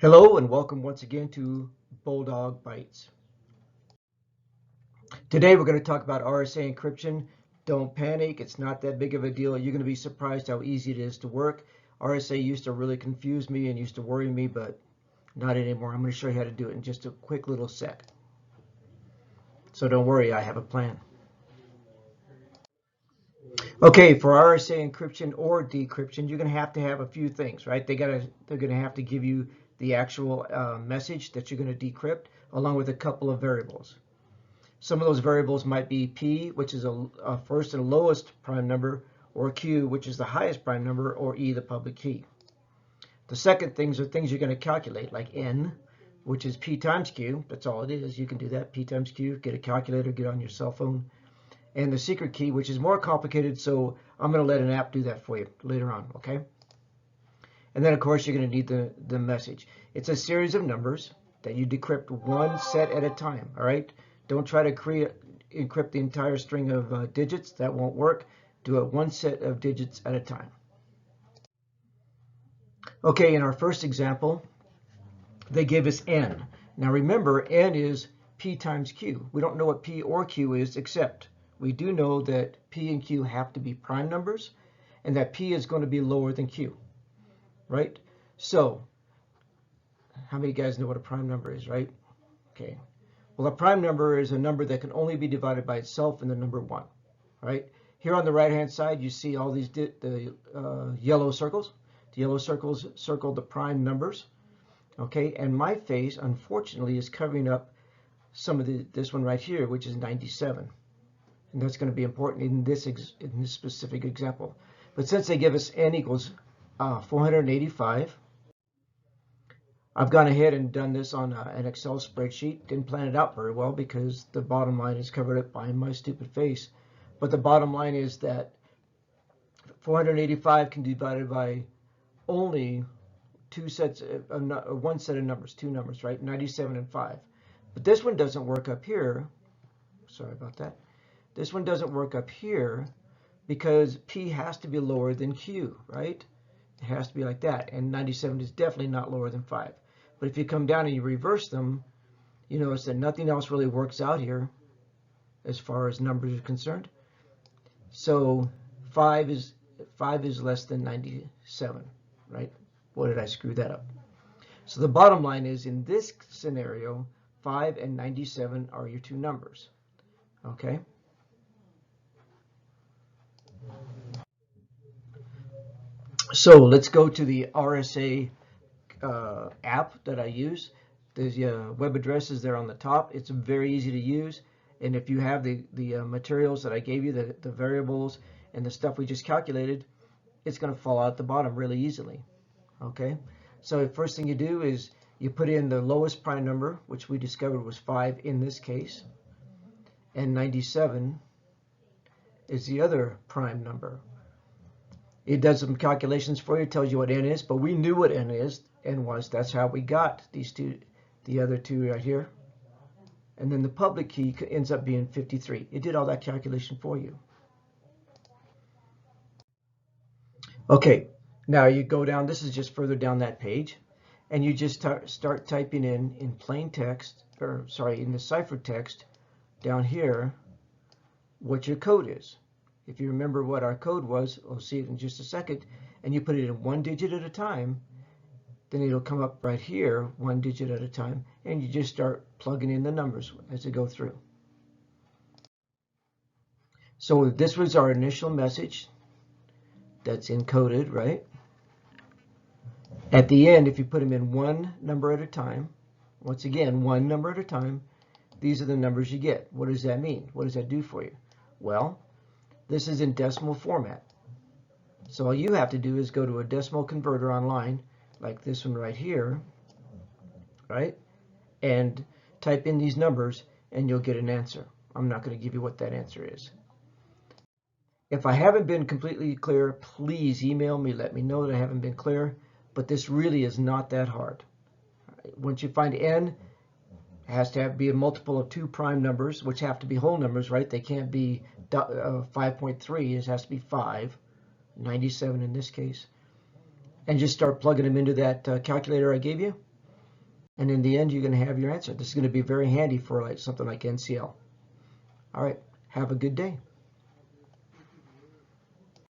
Hello and welcome once again to Bulldog Bytes. Today we're going to talk about RSA encryption. Don't panic, it's not that big of a deal. You're going to be surprised how easy it is to work. RSA used to really confuse me and used to worry me, but not anymore. I'm going to show you how to do it in just a quick little sec. So don't worry, I have a plan. Okay, for RSA encryption or decryption, you're going to have a few things, right? They're going to have to give you the actual message that you're going to decrypt, along with a couple of variables. Some of those variables might be P, which is a first and lowest prime number, or Q, which is the highest prime number, or E, the public key. The second things are things you're going to calculate, like N, which is P times Q. That's all it is. You can do that, P times Q. Get a calculator, get on your cell phone. And the secret key, which is more complicated, so I'm going to let an app do that for you later on, okay? And then, of course, you're going to need the message. It's a series of numbers that you decrypt one set at a time, all right? Don't try to encrypt the entire string of digits. That won't work. Do it one set of digits at a time. Okay, in our first example, they gave us N. Now remember, N is P times Q. We don't know what P or Q is, except we do know that P and Q have to be prime numbers, and that P is going to be lower than Q, right? So, how many guys know what a prime number is, right? Okay. Well, a prime number is a number that can only be divided by itself and the number 1, right? Here on the right-hand side, you see all these yellow circles. The yellow circles circle the prime numbers, okay? And my face, unfortunately, is covering up some of this one right here, which is 97. And that's going to be important in this specific example. But since they give us n equals 485, I've gone ahead and done this on an Excel spreadsheet. Didn't plan it out very well because the bottom line is covered up by my stupid face. But the bottom line is that 485 can be divided by only one set of numbers, two numbers, right? 97 and 5. But this one doesn't work up here. Sorry about that. This one doesn't work up here because P has to be lower than Q, right? It has to be like that. And 97 is definitely not lower than 5. But if you come down and you reverse them, you notice that nothing else really works out here as far as numbers are concerned. So 5 is less than 97, right? Boy, did I screw that up. So the bottom line is, in this scenario, 5 and 97 are your two numbers, okay? So let's go to the RSA app that I use. The web address is there on the top. It's very easy to use. And if you have the materials that I gave you, the variables and the stuff we just calculated, it's going to fall out the bottom really easily. Okay, so the first thing you do is you put in the lowest prime number, which we discovered was 5 in this case, and 97 is the other prime number. It does some calculations for you, tells you what n is, but we knew what n was. That's how we got these two, the other two right here. And then the public key ends up being 53. It did all that calculation for you. Okay, now you go down, this is just further down that page, and you just start typing in plain text, or sorry, in the ciphertext text down here, what your code is. If you remember what our code was, we'll see it in just a second, and you put it in one digit at a time, then it'll come up right here, one digit at a time, and you just start plugging in the numbers as they go through. So this was our initial message that's encoded, right? At the end, if you put them in one number at a time, once again, one number at a time, these are the numbers you get. What does that mean? What does that do for you? Well, this is in decimal format. So all you have to do is go to a decimal converter online, like this one right here, right? And type in these numbers and you'll get an answer. I'm not going to give you what that answer is. If I haven't been completely clear, please email me, let me know that I haven't been clear, but this really is not that hard. Once you find n, it has to be a multiple of two prime numbers, which have to be whole numbers, right? They can't be 5.3, it has to be 5, 97 in this case. And just start plugging them into that calculator I gave you. And in the end, you're going to have your answer. This is going to be very handy for like something like NCL. All right, have a good day.